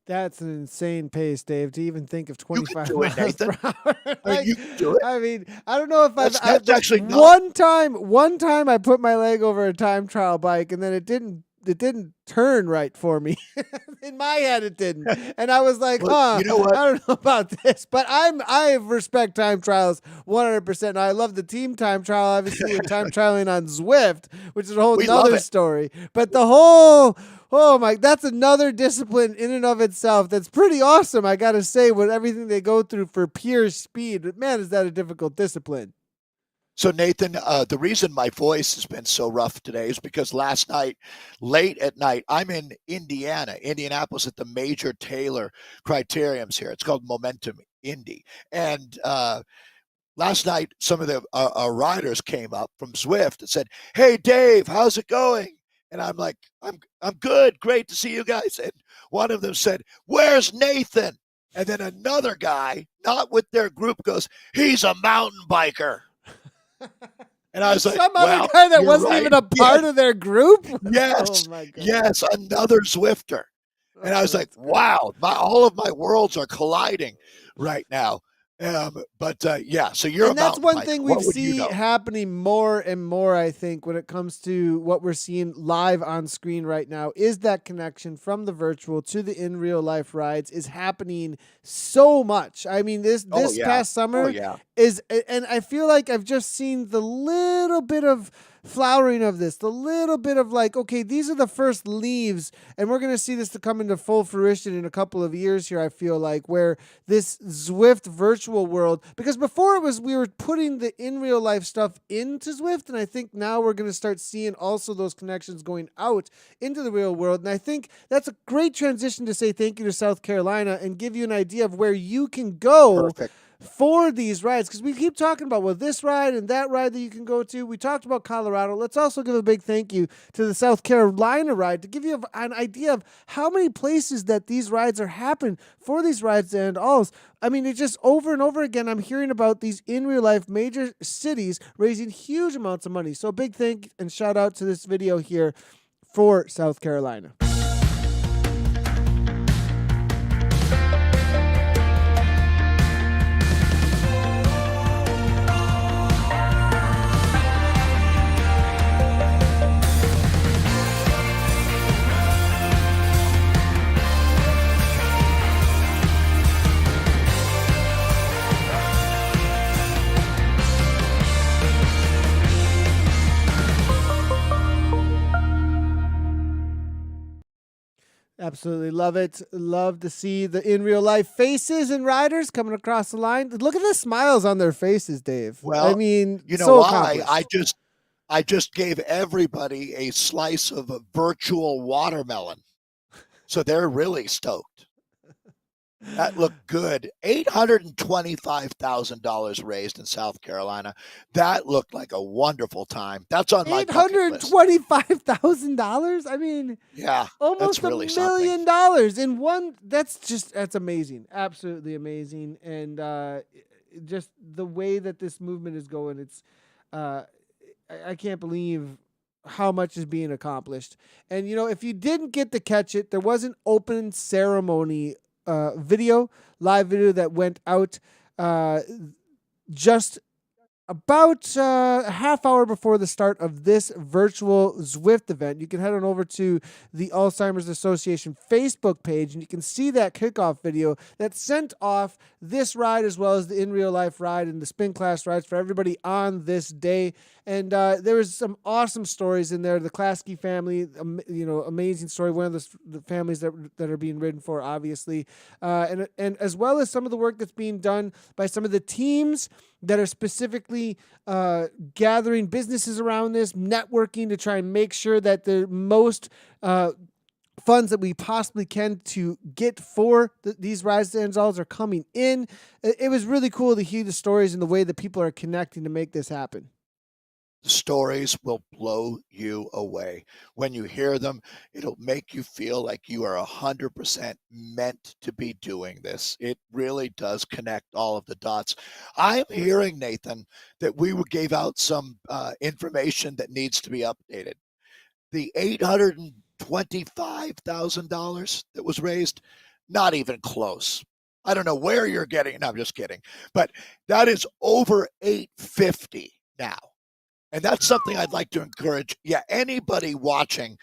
That's an insane pace, Dave, to even think of You could 25 do it, miles per Nathan. hour. I mean, you could do it. I mean, I don't know if That's the actually not. one time I put my leg over a time trial bike and then it didn't turn right for me. In my head, it didn't. And I was like, Well, you know what? I don't know about this, but I respect time trials 100%. I love the team time trial, obviously, and time trialing on Zwift, which is a whole We love nother it. story. But the whole, oh my, that's another discipline in and of itself. That's pretty awesome. I got to say, with everything they go through for pure speed, but man, is that a difficult discipline. So Nathan, the reason my voice has been so rough today is because last night, late at night, I'm in Indiana, Indianapolis, at the Major Taylor Criteriums here. It's called Momentum Indy, and last night some of the our riders came up from Zwift and said, "Hey Dave, how's it going?" And I'm like, I'm good, great to see you guys." And one of them said, "Where's Nathan?" And then another guy, not with their group, goes, "He's a mountain biker." And I was like, Some other "Well, guy that you're wasn't right." even a Yes, part of their group. Oh yes, my goodness. yes, another Zwifter. And I Oh, was like, that's great. "Wow, all of my worlds are colliding right now." But yeah, so you're a And that's mountain one biker. thing we've What would you seen know? happening more and more, I think, when it comes to what we're seeing live on screen right now, is that connection from the virtual to the in real life rides is happening so much. I mean, this Oh this yeah, past oh summer yeah. and I feel like I've just seen the little bit of flowering of this, the little bit of like, okay, these are the first leaves, and we're gonna see this to come into full fruition in a couple of years here. I feel like where this Zwift virtual world, because before it was we were putting the in real life stuff into Zwift, and I think now we're going to start seeing also those connections going out into the real world. And I think that's a great transition to say thank you to South Carolina and give you an idea of where you can go Perfect. for these rides, because we keep talking about, well, this ride and that ride that you can go to. We talked about Colorado. Let's also give a big thank you to the South Carolina ride to give you an idea of how many places that these rides are happening for these rides and alls. I mean, it's just over and over again, I'm hearing about these in real life major cities raising huge amounts of money. So a big thank and shout out to this video here for South Carolina. Absolutely love it. Love to see the in real life faces and riders coming across the line. Look at the smiles on their faces, Dave. I Well, mean, you know so why? accomplished. I just gave everybody a slice of a virtual watermelon. So they're really stoked. That looked good. $825,000 raised in South Carolina. That looked like a wonderful time. That's on my Eight bucket hundred list. $25,000. I mean, Yeah, that's almost a really something. million dollars in one. That's amazing. Absolutely amazing. And just the way that this movement is going, it's uh, I can't believe how much is being accomplished. And you know, if you didn't get to catch it, there was an open ceremony video, live video that went out uh, just about a half hour before the start of this virtual Zwift event. You can head on over to the Alzheimer's Association Facebook page, and you can see that kickoff video that sent off this ride as well as the in real life ride and the spin class rides for everybody on this day. And there was some awesome stories in there. The Klasky family, amazing story. One of the families that are being ridden for, obviously, and as well as some of the work that's being done by some of the teams that are specifically gathering businesses around this, networking to try and make sure that the most funds that we possibly can to get for these Rise to Enzals are coming in. It was really cool to hear the stories and the way that people are connecting to make this happen. The stories will blow you away. When you hear them, it'll make you feel like you are 100% meant to be doing this. It really does connect all of the dots. I'm hearing, Nathan, that we gave out some information that needs to be updated. The $825,000 that was raised, not even close. I don't know where you're getting. No, I'm just kidding. But that is over 850 now. And that's something I'd like to encourage. Yeah, anybody watching,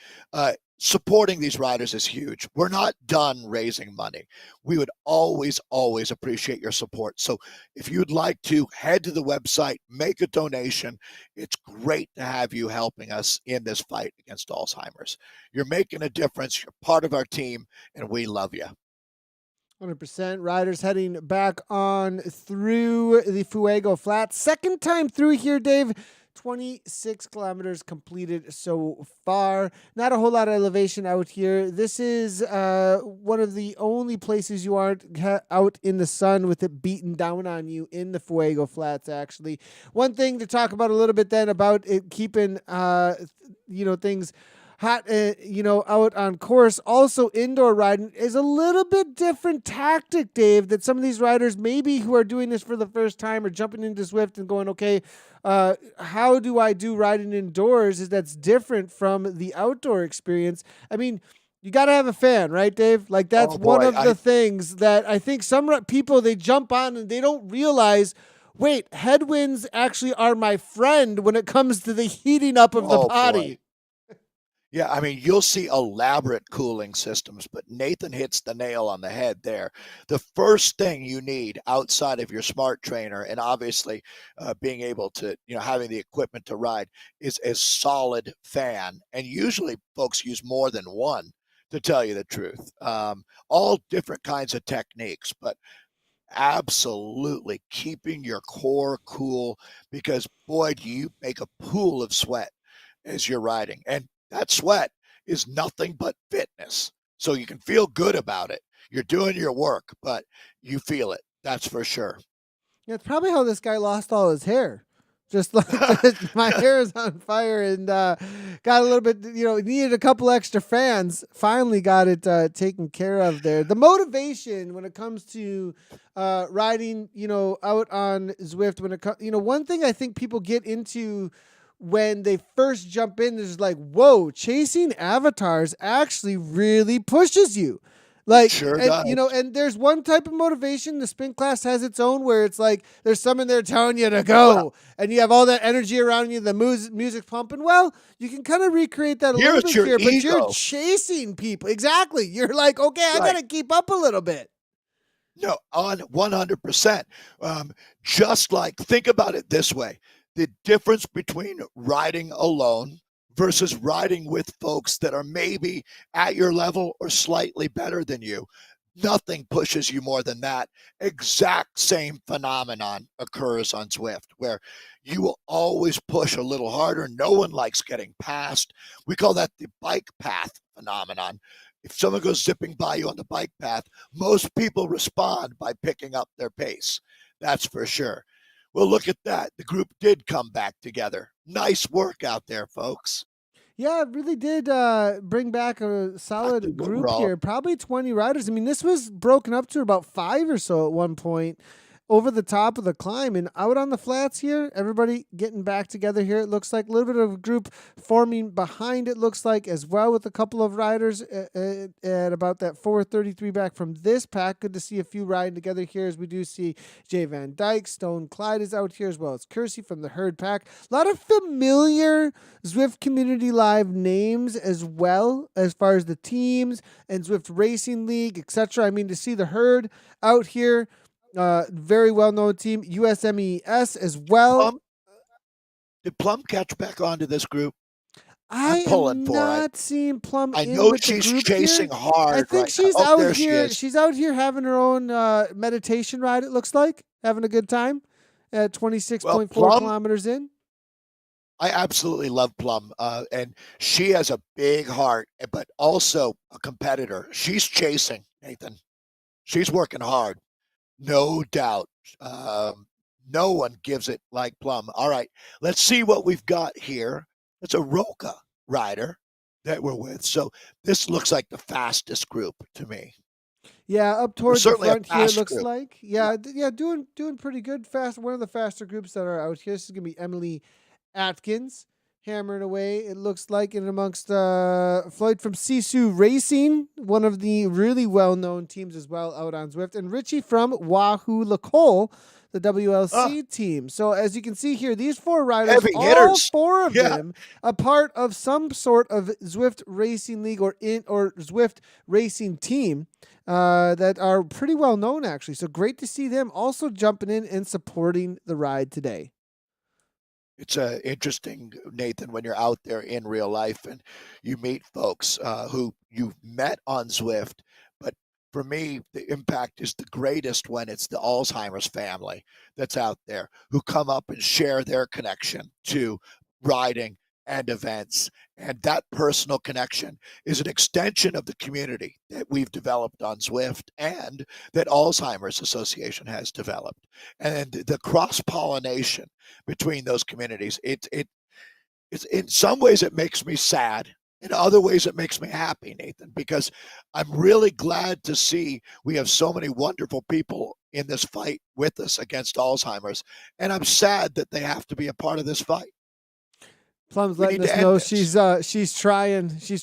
supporting these riders is huge. We're not done raising money. We would always, always appreciate your support. So if you'd like to head to the website, make a donation, it's great to have you helping us in this fight against Alzheimer's. You're making a difference. You're part of our team, and we love you. 100%. Riders heading back on through the Fuego Flats. Second time through here, Dave. 26 kilometers completed so far. Not a whole lot of elevation out here. This is one of the only places you aren't out in the sun with it beating down on you in the Fuego Flats, actually. One thing to talk about a little bit then about it keeping, things hot, out on course. Also, indoor riding is a little bit different tactic, Dave, that some of these riders maybe who are doing this for the first time or jumping into Zwift and going, okay, how do I do riding indoors? Is that's different from the outdoor experience. I mean, you got to have a fan, right, Dave? Like that's Oh one boy, of the things that I think some people they jump on and they don't realize. Wait, headwinds actually are my friend when it comes to the heating up of the oh boy. body. Yeah, I mean, you'll see elaborate cooling systems, but Nathan hits the nail on the head there. The first thing you need outside of your smart trainer and obviously being able to, having the equipment to ride is a solid fan. And usually folks use more than one, to tell you the truth. All different kinds of techniques, but absolutely keeping your core cool because boy, do you make a pool of sweat as you're riding. And that sweat is nothing but fitness. So you can feel good about it. You're doing your work, but you feel it. That's for sure. Yeah, it's probably how this guy lost all his hair. Just like just, my hair is on fire and got a little bit, needed a couple extra fans. Finally got it taken care of there. The motivation when it comes to riding, out on Zwift, when it comes, one thing I think people get into when they first jump in is like, whoa, chasing avatars actually really pushes you. It Like, sure and does. and there's one type of motivation. The spin class has its own, where it's like there's someone there telling you to Well, go, and you have all that energy around you, the music's pumping. Well, you can kind of recreate that a here little it's bit your here, but you're ego. chasing people. Exactly. You're like, okay, I Right. gotta keep up a little bit. No, on 100%. Um, just like, think about it this way, the difference between riding alone versus riding with folks that are maybe at your level or slightly better than you. Nothing pushes you more than that. Exact same phenomenon occurs on Zwift, where you will always push a little harder. No one likes getting passed. We call that the bike path phenomenon. If someone goes zipping by you on the bike path, most people respond by picking up their pace. That's for sure. Well, look at that. The group did come back together. Nice work out there, folks. Yeah, it really did bring back a Not the solid group overall. here. Probably 20 riders. I mean, this was broken up to about five or so at one point over the top of the climb. And out on the flats here, everybody getting back together here. It looks like a little bit of a group forming behind it, looks like, as well, with a couple of riders at about that 4:33 back from this pack. Good to see a few riding together here as we do see Jay Van Dyke. Stone Clyde is out here as well as Kersey from the Herd pack. A lot of familiar Zwift Community Live names as well, as far as the teams and Zwift Racing League, etc. I mean, to see the Herd out here, very well known team, USMES as well. Plum, did Plum catch back onto this group? I I'm pulling am for it. not seeing Plum I in know with the she's group here. chasing I hard think right now. she's Oh, out there she here. is. She's out here having her own meditation ride. It looks like having a good time at Well, 26.4 Plum, kilometers in. I absolutely love Plum, and she has a big heart, but also a competitor. She's chasing, Nathan. She's working hard, no doubt. Um, no one gives it like Plum. All right, let's see what we've got here. It's a Roca rider that we're with. So this looks like the fastest group to me, Yeah, up or towards the certainly a front here, it fast looks group. like. Yeah. Yeah, yeah, doing pretty good. Fast, one of the faster groups that are out here. This is gonna be Emily Atkins hammering away. It looks like in amongst Floyd from Sisu Racing, one of the really well known teams as well out on Zwift, and Richie from Wahoo Lacole, the Oh, WLC team. So as you can see here, these four riders, heavy all hitters. four of Yeah. them, a part of some sort of Zwift Racing League or Zwift Racing team that are pretty well known, actually. So great to see them also jumping in and supporting the ride today. It's interesting, Nathan, when you're out there in real life and you meet folks who you've met on Zwift, but for me, the impact is the greatest when it's the Alzheimer's family that's out there who come up and share their connection to riding and events. And that personal connection is an extension of the community that we've developed on Zwift and that Alzheimer's Association has developed. And the cross pollination between those communities, it's in some ways it makes me sad. In other ways, it makes me happy, Nathan, because I'm really glad to see we have so many wonderful people in this fight with us against Alzheimer's. And I'm sad that they have to be a part of this fight. Plum's We letting need to us end know this. she's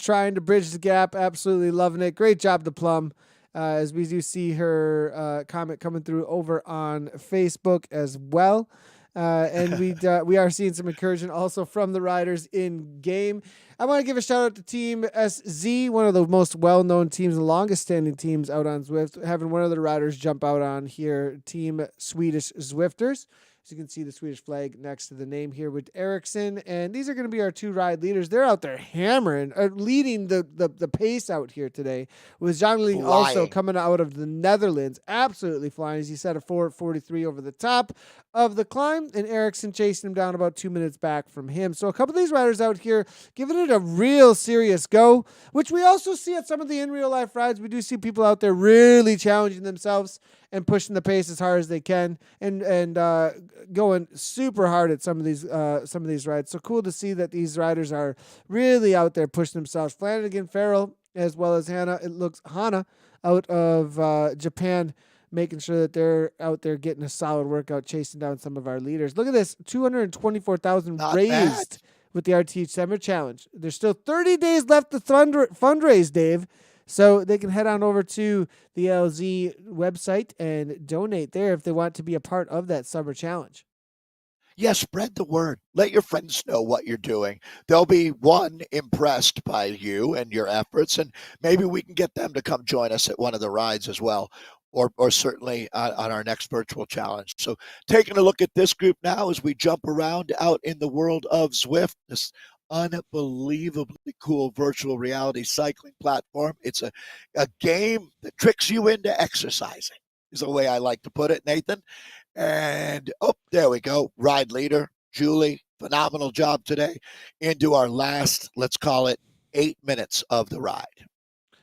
trying to bridge the gap. Absolutely loving it. Great job to Plum. As we do see her comment coming through over on Facebook as well. And we are seeing some encouragement also from the riders in game. I want to give a shout out to Team SZ, one of the most well-known teams and longest-standing teams out on Zwift, having one of the riders jump out on here, Team Swedish Zwifters. As you can see the Swedish flag next to the name here with Ericsson. And these are going to be our two ride leaders. They're out there hammering, leading the pace out here today. With Jean Ling also coming out of the Netherlands, absolutely flying. As he set a 4:43 over the top of the climb, and Ericsson chasing him down about 2 minutes back from him. So a couple of these riders out here giving it a real serious go, which we also see at some of the in real life rides. We do see people out there really challenging themselves and pushing the pace as hard as they can, and going super hard at some of these rides. So cool to see that these riders are really out there pushing themselves. Flanagan, Farrell, as well as Hannah. It looks Hana out of Japan, making sure that they're out there getting a solid workout, chasing down some of our leaders. Look at this, 224,000 raised with the RTH Summer Challenge. There's still 30 days left to fundraise, Dave. So they can head on over to the ALZ website and donate there if they want to be a part of that summer challenge. Yeah, spread the word. Let your friends know what you're doing. They'll be, one, impressed by you and your efforts, and maybe we can get them to come join us at one of the rides as well, or certainly on our next virtual challenge. So taking a look at this group now as we jump around out in the world of Zwift, this unbelievably cool virtual reality cycling platform. It's a game that tricks you into exercising, is the way I like to put it, Nathan. And there we go. Ride leader, Julie, phenomenal job today. Into our last, let's call it 8 minutes of the ride.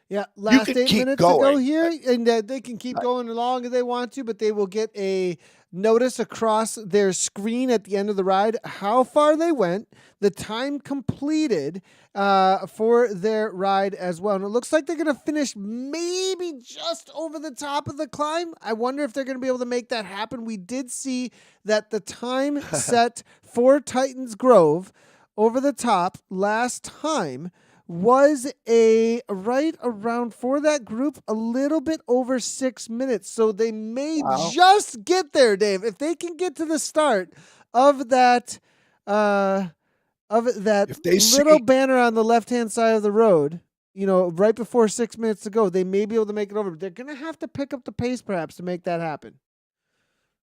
Yeah, last 8 minutes going, to go here, and they can keep going along if they want to, but they will get a notice across their screen at the end of the ride how far they went, the time completed for their ride as well. And it looks like they're going to finish maybe just over the top of the climb. I wonder if they're going to be able to make that happen. We did see that the time set for Titans Grove over the top last time was a right around, for that group, a little bit over 6 minutes. So they may just get there, Dave. If they can get to the start of that little banner on the left-hand side of the road, right before 6 minutes to go, they may be able to make it over. But they're going to have to pick up the pace perhaps to make that happen.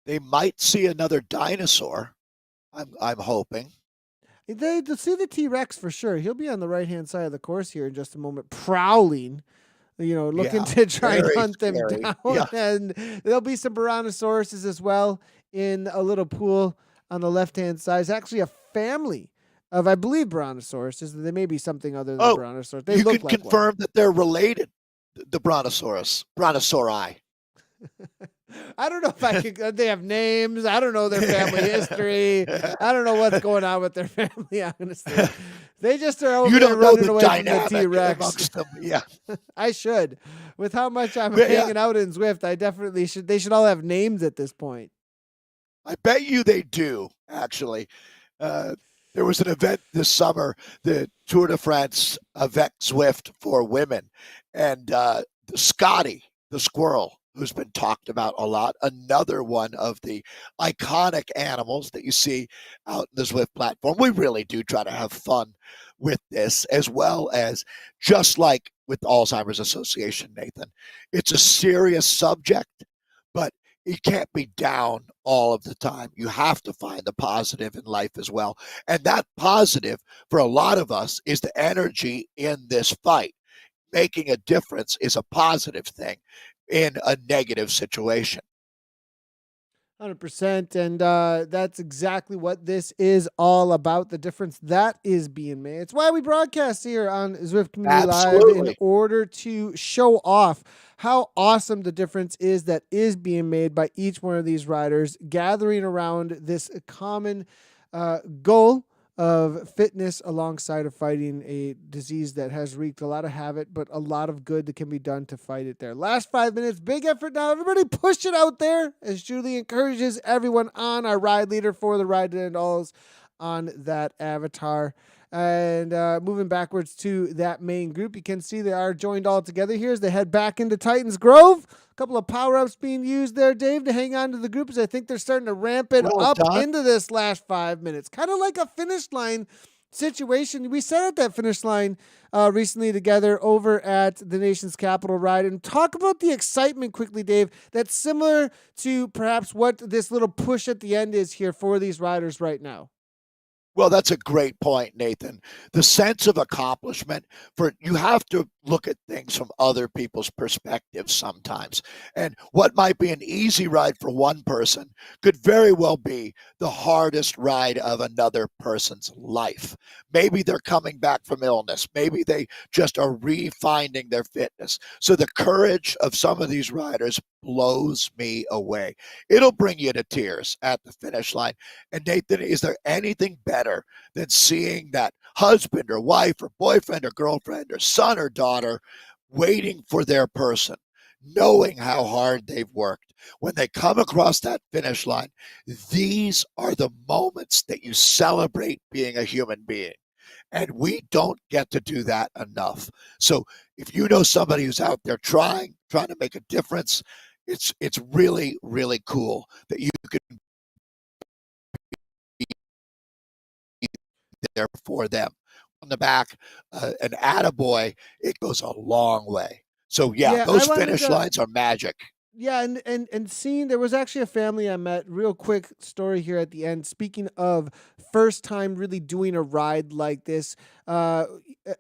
They might see another dinosaur. I'm hoping. They see the T-Rex for sure. He'll be on the right-hand side of the course here in just a moment, prowling, looking to try and hunt them down. Yeah. And there'll be some Brontosaurus as well in a little pool on the left-hand side. It's actually a family of, I believe, Brontosaurus. They may be something other than Brontosaurus. They look like you can confirm that they're related, the Brontosauri. I don't know if I could. They have names. I don't know their family history. I don't know what's going on with their family. Honestly, they just are over there running away from the T-Rex. Yeah, I should. With how much I'm hanging out in Zwift, I definitely should. They should all have names at this point. I bet you they do. Actually, there was an event this summer, the Tour de France Avec Zwift for women, and Scotty, the squirrel, who's been talked about a lot, another one of the iconic animals that you see out in the Zwift platform. We really do try to have fun with this, as well as, just like with the Alzheimer's Association, Nathan, it's a serious subject, but you can't be down all of the time. You have to find the positive in life as well. And that positive, for a lot of us, is the energy in this fight. Making a difference is a positive thing. in a negative situation. 100%. And that's exactly what this is all about. The difference that is being made. It's why we broadcast here on Zwift Community Live, in Absolutely. order to show off how awesome the difference is that is being made by each one of these riders gathering around this common goal of fitness alongside of fighting a disease that has wreaked a lot of havoc, but a lot of good that can be done to fight it there. Last 5 minutes, big effort now. Everybody push it out there as Julie encourages everyone on, our ride leader for the Ride to End Alls, on that avatar. And moving backwards to that main group, you can see they are joined all together here as they head back into Titans Grove. A couple of power-ups being used there, Dave, to hang on to the group, as I think they're starting to ramp it Well up done. into this last 5 minutes. Kind of like a finish line situation. We sat at that finish line recently together over at the nation's capital ride, and talk about the excitement quickly, Dave, that's similar to perhaps what this little push at the end is here for these riders right now. Well, that's a great point, Nathan. The sense of accomplishment, for you have to look at things from other people's perspectives sometimes. And what might be an easy ride for one person could very well be the hardest ride of another person's life. Maybe they're coming back from illness. Maybe they just are refinding their fitness. So the courage of some of these riders blows me away. It'll bring you to tears at the finish line. And Nathan, is there anything better than seeing that husband or wife or boyfriend or girlfriend or son or daughter waiting for their person, knowing how hard they've worked? When they come across that finish line, these are the moments that you celebrate being a human being. And we don't get to do that enough. So if you know somebody who's out there trying to make a difference, it's really, really cool that you can be there for them. On the back, an attaboy, it goes a long way. So yeah, Yeah, I those wanted finish to lines are magic. Yeah, and seeing, there was actually a family I met. Real quick story here at the end. Speaking of first time really doing a ride like this, uh,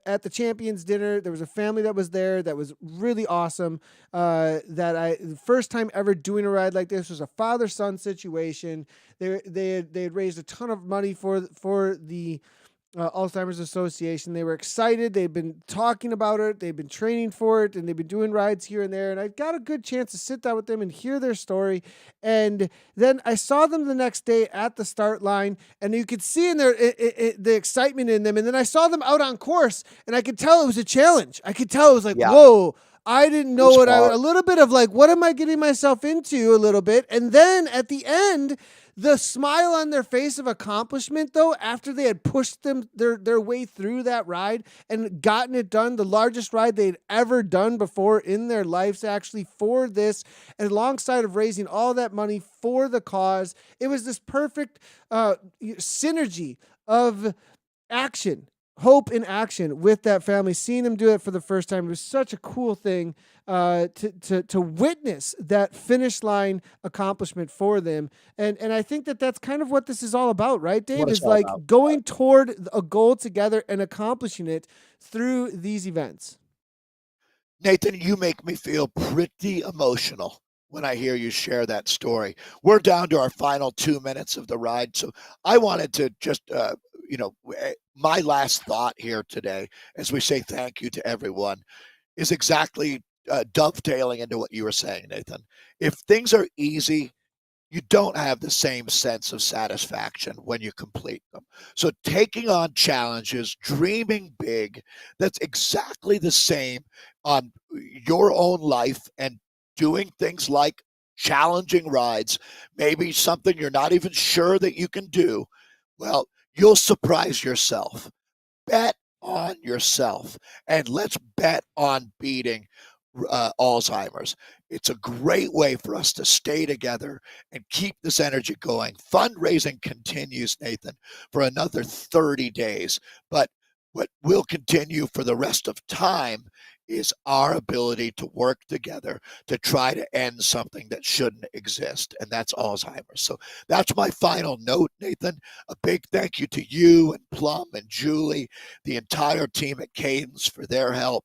at the champions dinner, there was a family that was there that was really awesome. The first time ever doing a ride like this was a father son situation. They had raised a ton of money for the Alzheimer's Association. They were excited. They've been talking about it. They've been training for it, and they've been doing rides here and there. And I got a good chance to sit down with them and hear their story. And then I saw them the next day at the start line, and you could see in their the excitement in them. And then I saw them out on course, and I could tell it was a challenge. I could tell it was like, Yeah, whoa. I didn't it know was what hard. a little bit of like, what am I getting myself into a little bit? And then at the end, the smile on their face of accomplishment, though, after they had pushed their way through that ride and gotten it done, the largest ride they'd ever done before in their lives, actually, for this, and alongside of raising all that money for the cause, it was this perfect synergy of action, hope in action with that family. Seeing them do it for the first time, it was such a cool thing to witness that finish line accomplishment for them. And I think that that's kind of what this is all about, right, Dave? What it's Is all about. like going toward a goal together and accomplishing it through these events. Nathan, you make me feel pretty emotional when I hear you share that story. We're down to our final 2 minutes of the ride. So I wanted to just, my last thought here today, as we say thank you to everyone, is exactly dovetailing into what you were saying, Nathan. If things are easy, you don't have the same sense of satisfaction when you complete them. So, taking on challenges, dreaming big, that's exactly the same on your own life, and doing things like challenging rides, maybe something you're not even sure that you can do. Well, you'll surprise yourself. Bet on yourself, and let's bet on beating Alzheimer's. It's a great way for us to stay together and keep this energy going. Fundraising continues, Nathan, for another 30 days. But what will continue for the rest of time is our ability to work together to try to end something that shouldn't exist, and that's Alzheimer's. So that's my final note, Nathan. A big thank you to you and Plum and Julie, the entire team at Cadence, for their help.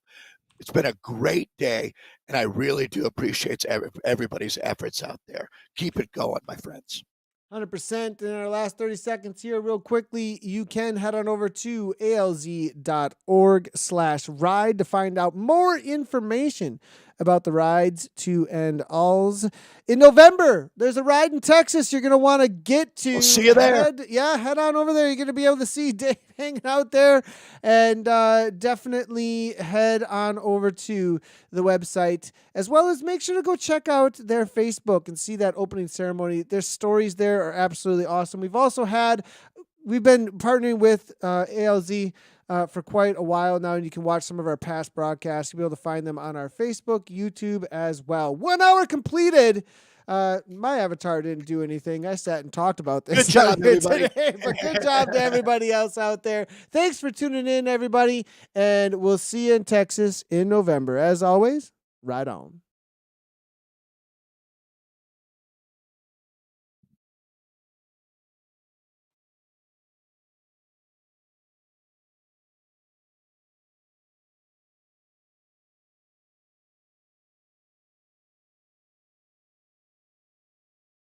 It's been a great day, and I really do appreciate everybody's efforts out there. Keep it going, my friends. 100%. In our last 30 seconds here, real quickly, you can head on over to alz.org/ride to find out more information about the rides to end ALZ. In November, there's a ride in Texas you're going to want to get to. We'll see you there. Head on over there. You're going to be able to see Dave hanging out there. And definitely head on over to the website, as well as make sure to go check out their Facebook and see that opening ceremony. Their stories there are absolutely awesome. We've been partnering with ALZ for quite a while now, and you can watch some of our past broadcasts. You'll be able to find them on our Facebook, YouTube as well. 1 hour completed. My avatar didn't do anything. I sat and talked about this. Good job, everybody. Today, but good job to everybody else out there. Thanks for tuning in, everybody, and we'll see you in Texas in November. As always, ride on.